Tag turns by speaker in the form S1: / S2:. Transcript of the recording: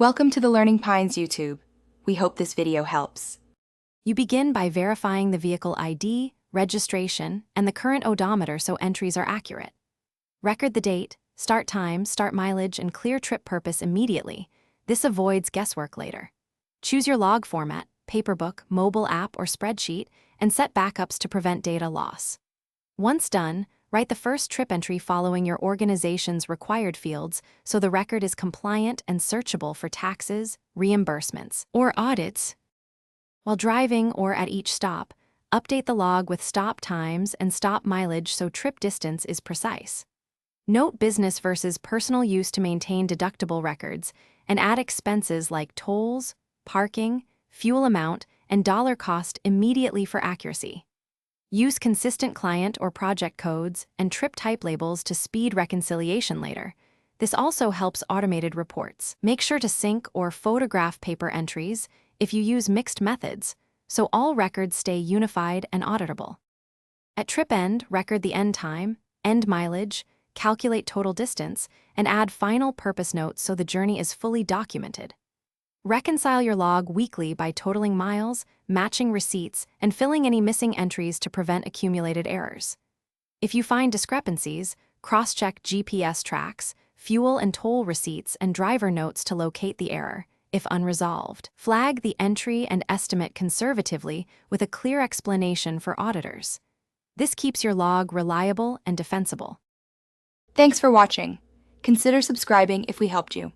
S1: Welcome to the Learning Pines YouTube. We hope this video helps.
S2: You begin by verifying the vehicle ID, registration, and the current odometer so entries are accurate. Record the date, start time, start mileage, and clear trip purpose immediately. This avoids guesswork later. Choose your log format, paperbook, mobile app, or spreadsheet, and set backups to prevent data loss. Once done, write the first trip entry following your organization's required fields so the record is compliant and searchable for taxes, reimbursements, or audits. While driving or at each stop, update the log with stop times and stop mileage so trip distance is precise. Note business versus personal use to maintain deductible records, and add expenses like tolls, parking, fuel amount, and dollar cost immediately for accuracy. Use consistent client or project codes and trip type labels to speed reconciliation later. This also helps automated reports. Make sure to sync or photograph paper entries if you use mixed methods, so all records stay unified and auditable. At trip end, record the end time, end mileage, calculate total distance, and add final purpose notes so the journey is fully documented. Reconcile your log weekly by totaling miles, matching receipts, and filling any missing entries to prevent accumulated errors. If you find discrepancies, cross-check GPS tracks, fuel and toll receipts, and driver notes to locate the error, if unresolved. Flag the entry and estimate conservatively with a clear explanation for auditors. This keeps your log reliable and defensible.
S1: Thanks for watching. Consider subscribing if we helped you.